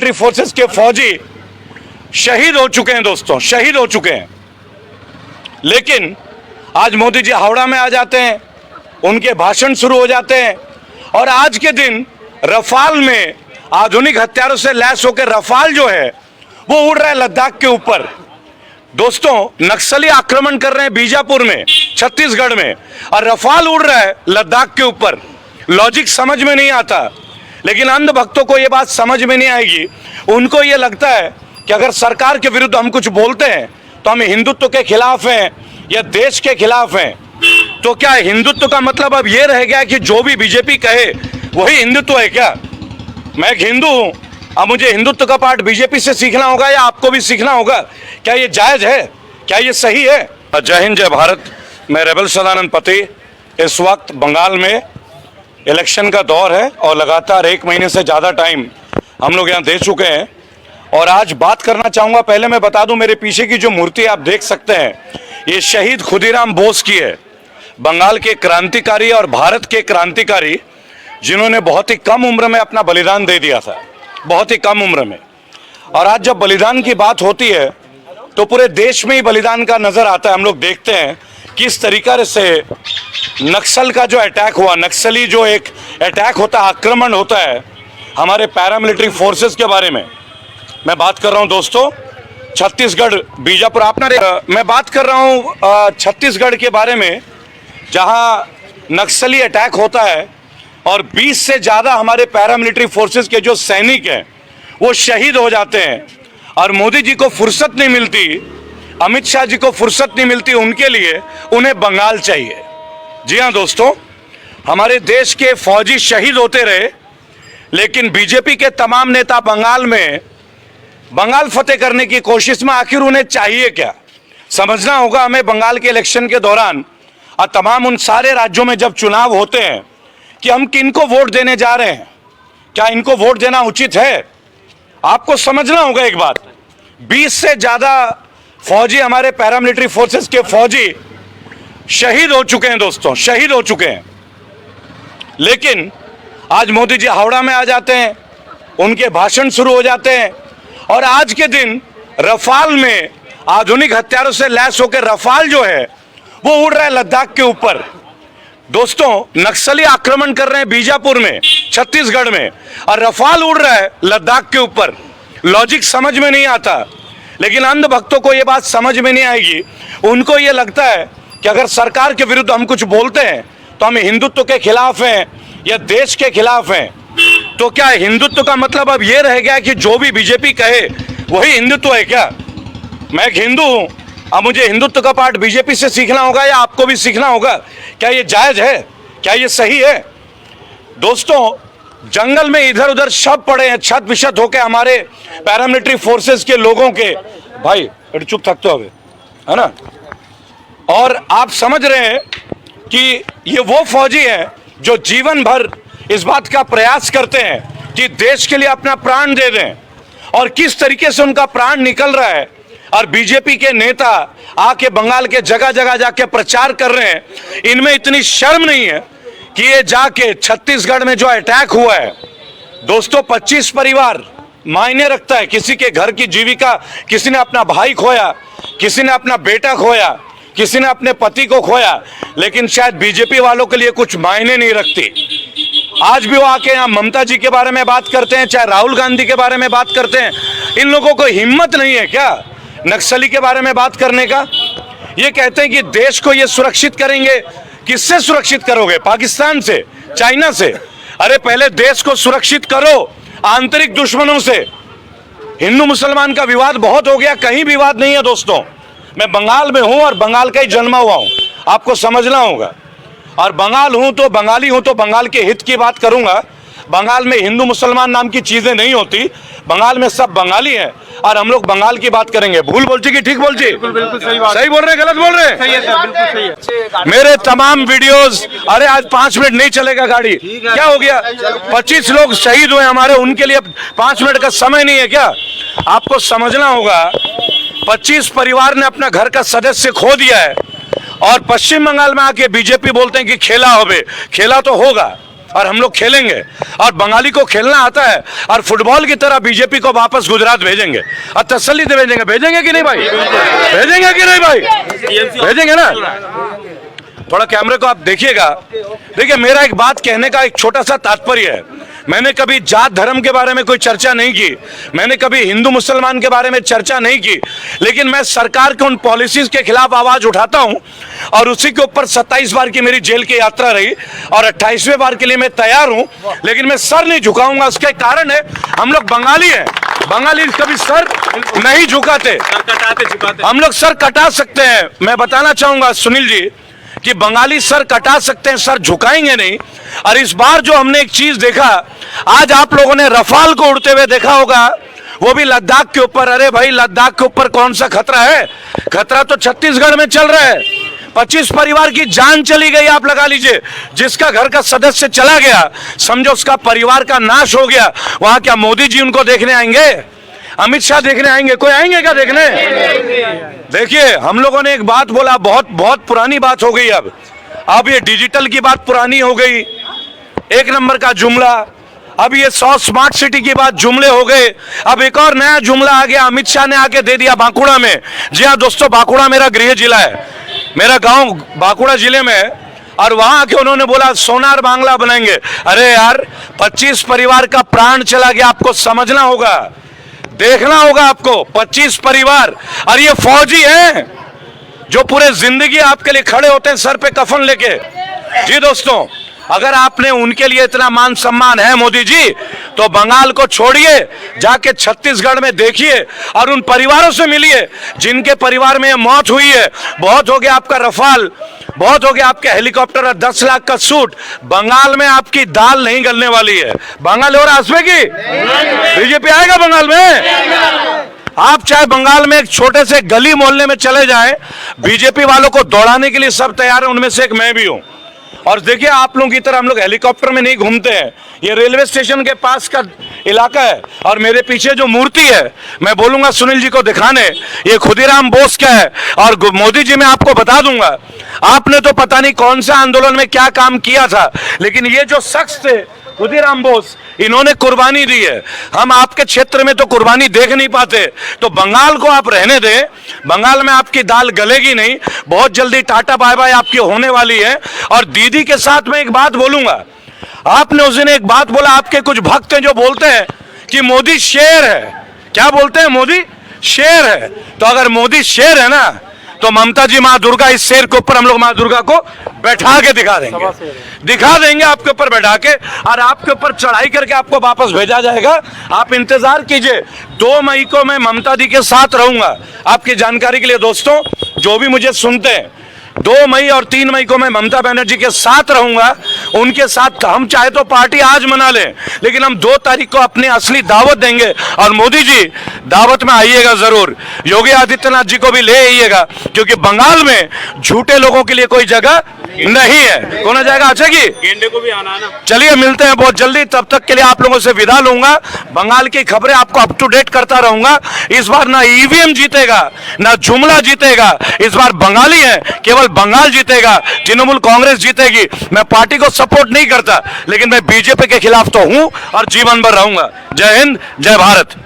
Paramilitary forces के फौजी शहीद हो चुके हैं दोस्तों, शहीद हो चुके हैं। लेकिन आज मोदी जी हावड़ा में आ जाते हैं, उनके भाषण शुरू हो जाते हैं और आज के दिन रफाल में आधुनिक हथियारों से लैस होकर रफाल जो है वो उड़ रहा है लद्दाख के ऊपर। दोस्तों, नक्सली आक्रमण कर रहे हैं बीजापुर में, छत्तीसगढ़ में, और रफाल उड़ रहा है लद्दाख के ऊपर। लॉजिक समझ में नहीं आता, लेकिन अंध भक्तों को ये बात समझ में नहीं आएगी। उनको ये लगता है कि अगर सरकार के विरुद्ध हम कुछ बोलते हैं तो हम हिंदुत्व के खिलाफ हैं या देश के खिलाफ हैं। तो क्या हिंदुत्व का मतलब अब ये रह गया कि जो भी बीजेपी कहे वही हिंदुत्व है क्या? मैं एक हिंदू हूं, अब मुझे हिंदुत्व का पाठ बीजेपी से सीखना होगा या आपको भी सीखना होगा? क्या ये जायज है? क्या ये सही है? जय हिंद, जय भारत। मैं रेबल सदानंद पति। इस वक्त बंगाल में इलेक्शन का दौर है और लगातार 1 महीने से ज़्यादा टाइम हम लोग यहाँ दे चुके हैं और आज बात करना चाहूँगा। पहले मैं बता दूं, मेरे पीछे की जो मूर्ति आप देख सकते हैं, ये शहीद खुदीराम बोस की है। बंगाल के क्रांतिकारी और भारत के क्रांतिकारी जिन्होंने बहुत ही कम उम्र में अपना बलिदान दे दिया था, बहुत ही कम उम्र में। और आज जब बलिदान की बात होती है तो पूरे देश में ही बलिदान का नजर आता है। हम लोग देखते हैं किस तरीके से नक्सल का जो अटैक हुआ, नक्सली जो एक अटैक होता है, आक्रमण होता है हमारे पैरामिलिट्री फोर्सेस के बारे में मैं बात कर रहा हूं दोस्तों। छत्तीसगढ़ बीजापुर मैं बात कर रहा हूं छत्तीसगढ़ के बारे में, जहां नक्सली अटैक होता है और 20 से ज़्यादा हमारे पैरामिलिट्री फोर्सेस के जो सैनिक हैं वो शहीद हो जाते हैं। और मोदी जी को फुर्सत नहीं मिलती, अमित शाह जी को फुर्सत नहीं मिलती, उनके लिए उन्हें बंगाल चाहिए। जी हाँ दोस्तों, हमारे देश के फौजी शहीद होते रहे, लेकिन बीजेपी के तमाम नेता बंगाल में बंगाल फतेह करने की कोशिश में आखिर उन्हें चाहिए क्या? समझना होगा हमें बंगाल के इलेक्शन के दौरान और तमाम उन सारे राज्यों में जब चुनाव होते हैं कि हम किनको वोट देने जा रहे हैं, क्या इनको वोट देना उचित है? आपको समझना होगा एक बात, 20 से ज़्यादा फौजी, हमारे पैरामिलिट्री फोर्सेस के फौजी शहीद हो चुके हैं दोस्तों, शहीद हो चुके हैं। लेकिन आज मोदी जी हावड़ा में आ जाते हैं, उनके भाषण शुरू हो जाते हैं और आज के दिन रफाल में आधुनिक हथियारों से लैस होकर रफाल जो है वो उड़ रहा है लद्दाख के ऊपर। दोस्तों, नक्सली आक्रमण कर रहे हैं बीजापुर में, छत्तीसगढ़ में, और रफाल उड़ रहा है लद्दाख के ऊपर। लॉजिक समझ में नहीं आता, लेकिन अंध भक्तों को ये बात समझ में नहीं आएगी। उनको ये लगता है कि अगर सरकार के विरुद्ध हम कुछ बोलते हैं तो हम हिंदुत्व के खिलाफ हैं या देश के खिलाफ हैं। तो क्या हिंदुत्व का मतलब अब ये रह गया कि जो भी बीजेपी कहे वही हिंदुत्व है क्या? मैं एक हिंदू हूं, अब मुझे हिंदुत्व का पाठ बीजेपी से सीखना होगा या आपको भी सीखना होगा? क्या ये जायज है? क्या ये सही है? दोस्तों, जंगल में इधर उधर शव पड़े हैं छत विछत होकर हमारे पैरामिलिट्री फोर्सेस के लोगों के। भाई चुप थकते हो, है ना? और आप समझ रहे हैं कि ये वो फौजी हैं जो जीवन भर इस बात का प्रयास करते हैं कि देश के लिए अपना प्राण दे दें, और किस तरीके से उनका प्राण निकल रहा है। और बीजेपी के नेता आके बंगाल के जगह जगह जाके प्रचार कर रहे हैं। इनमें इतनी शर्म नहीं है कि ये जाके छत्तीसगढ़ में जो अटैक हुआ है दोस्तों, 25 परिवार मायने रखता है। किसी के घर की जीविका, किसी ने अपना भाई खोया, किसी ने अपना बेटा खोया, किसी ने अपने पति को खोया, लेकिन शायद बीजेपी वालों के लिए कुछ मायने नहीं रखती। आज भी वो आके यहाँ ममता जी के बारे में बात करते हैं, चाहे राहुल गांधी के बारे में बात करते हैं। इन लोगों को हिम्मत नहीं है क्या नक्सली के बारे में बात करने का? ये कहते हैं कि देश को ये सुरक्षित करेंगे। किससे सुरक्षित करोगे? पाकिस्तान से, चाइना से? अरे पहले देश को सुरक्षित करो आंतरिक दुश्मनों से। हिंदू मुसलमान का विवाद बहुत हो गया, कहीं विवाद नहीं है दोस्तों। मैं बंगाल में हूं और बंगाल का ही जन्मा हुआ हूं, आपको समझना होगा। और बंगाल हूं तो बंगाली हूं तो बंगाल के हित की बात करूंगा। बंगाल में हिंदू मुसलमान नाम की चीजें नहीं होती, बंगाल में सब बंगाली हैं और हम लोग बंगाल की बात करेंगे। भूल बोलची कि ठीक बोलची? बिल्कुल सही बात। सही बोल रहे, गलत बोल रहे? सही है सर, बिल्कुल सही है। मेरे तमाम वीडियोस, अरे आज 5 मिनट नहीं चलेगा गाड़ी, क्या हो गया? 25 लोग शहीद हुए हमारे, उनके लिए 5 मिनट का समय नहीं है क्या? आपको समझना होगा, 25 परिवार ने अपना घर का सदस्य खो दिया है और पश्चिम बंगाल में आके बीजेपी बोलते हैं कि खेला होवे। खेला तो होगा, और हम लोग खेलेंगे, और बंगाली को खेलना आता है, और फुटबॉल की तरह बीजेपी को वापस गुजरात भेजेंगे और तसल्ली से भेजेंगे। भेजेंगे कि नहीं भाई? भेजेंगे कि नहीं भाई? भेजेंगे ना। थोड़ा कैमरे को आप देखिएगा। देखिए, मेरा एक बात कहने का एक छोटा सा तात्पर्य है। मैंने कभी जात धर्म के बारे में कोई चर्चा नहीं की, मैंने कभी हिंदू मुसलमान के बारे में चर्चा नहीं की, लेकिन मैं सरकार के उन पॉलिसीज के खिलाफ आवाज उठाता हूं, और उसी के ऊपर 27 बार की मेरी जेल की यात्रा रही, और 28वें बार के लिए मैं तैयार हूं, लेकिन मैं सर नहीं झुकाऊंगा। उसके कारण है, हम लोग बंगाली हैं, बंगाली कभी सर नहीं झुकाते, हम लोग सर कटा सकते हैं। मैं बताना चाहूंगा सुनील जी कि बंगाली सर कटा सकते हैं, सर झुकाएंगे नहीं। और इस बार जो हमने एक चीज देखा, आज आप लोगों ने रफाल को उड़ते हुए देखा होगा, वो भी लद्दाख के ऊपर। अरे भाई, लद्दाख के ऊपर कौन सा खतरा है? खतरा तो छत्तीसगढ़ में चल रहा है। 25 परिवार की जान चली गई, आप लगा लीजिए। जिसका घर का सदस्य चला गया, समझो उसका परिवार का नाश हो गया। वहां क्या मोदी जी उनको देखने आएंगे? अमित शाह देखने आएंगे? कोई आएंगे क्या देखने? देखिए, हम लोगों ने एक बात बोला, बहुत बहुत पुरानी बात हो गई। अब ये डिजिटल की बात पुरानी हो गई, एक नंबर का जुमला। अब ये 100 स्मार्ट सिटी की बात जुमले हो गए। अब एक और नया जुमला आ गया, अमित शाह ने आके दे दिया बांकुड़ा में। जी हाँ दोस्तों, बांकुड़ा मेरा गृह जिला है, मेरा गांव बांकुड़ा जिले में है, और वहां आके उन्होंने बोला सोनार बांग्ला बनाएंगे। अरे यार, 25 परिवार का प्राण चला गया, आपको समझना होगा, देखना होगा आपको। 25 परिवार, और ये फौजी हैं जो पूरे जिंदगी आपके लिए खड़े होते हैं सर पे कफन लेके। जी दोस्तों, अगर आपने उनके लिए इतना मान सम्मान है मोदी जी, तो बंगाल को छोड़िए, जाके छत्तीसगढ़ में देखिए और उन परिवारों से मिलिए जिनके परिवार में मौत हुई है। बहुत हो गया आपका रफाल, बहुत हो गया आपके हेलीकॉप्टर और 10 लाख का सूट। बंगाल में आपकी दाल नहीं गलने वाली है। बंगाल और आसपे की बीजेपी आएगा बंगाल में। आप चाहे बंगाल में एक छोटे से गली मोहल्ले में चले जाएं, बीजेपी वालों को दौड़ाने के लिए सब तैयार है, उनमें से एक मैं भी हूं। और देखिए, आप लोगों की तरह हम लोग हेलीकॉप्टर में नहीं घूमते हैं। ये रेलवे स्टेशन के पास का इलाका है, और मेरे पीछे जो मूर्ति है, मैं बोलूंगा सुनील जी को दिखाने, ये खुदीराम बोस का है। और मोदी जी मैं आपको बता दूंगा, आपने तो पता नहीं कौन से आंदोलन में क्या काम किया था, लेकिन ये जो शख्स थे खुदीराम बोस, इन्होंने कुर्बानी दी है। हम आपके क्षेत्र में तो कुर्बानी देख नहीं पाते, तो बंगाल को आप रहने दें। बंगाल में आपकी दाल गलेगी नहीं, बहुत जल्दी टाटा बाय बाय आपकी होने वाली है। और दीदी के साथ मैं एक बात बोलूंगा, आपने उस दिन एक बात बोला, आपके कुछ भक्त हैं जो बोलते हैं कि मोदी शेर है। क्या बोलते हैं? मोदी शेर है। तो अगर मोदी शेर है ना, तो ममता जी माँ दुर्गा, इस शेर के ऊपर हम लोग माँ दुर्गा को बैठा के दिखा देंगे आपके ऊपर बैठा के, और आपके ऊपर चढ़ाई करके आपको वापस भेजा जाएगा। आप इंतजार कीजिए। 2 मई को मैं ममता जी के साथ रहूंगा। आपकी जानकारी के लिए दोस्तों, जो भी मुझे सुनते हैं, 2 मई और 3 मई को मैं ममता बनर्जी के साथ रहूंगा। उनके साथ हम चाहे तो पार्टी आज मना लें, लेकिन हम 2 तारीख को अपनी असली दावत देंगे। और मोदी जी दावत में आइएगा जरूर, योगी आदित्यनाथ जी को भी ले आइएगा, क्योंकि बंगाल में झूठे लोगों के लिए कोई जगह नहीं है। कौन जाएगा? अच्छा की गेंडे को भी आना ना। चलिए, मिलते हैं बहुत जल्दी। तब तक के लिए आप लोगों से विदा लूंगा। बंगाल की खबरें आपको अप टू डेट करता रहूंगा। इस बार ना ईवीएम जीतेगा, ना जुमला जीतेगा। इस बार बंगाली है, केवल बंगाल जीतेगा। तृणमूल कांग्रेस जीतेगी। मैं पार्टी को सपोर्ट नहीं करता, लेकिन मैं बीजेपी के खिलाफ तो हूं और जीवन भर रहूंगा। जय हिंद, जय भारत।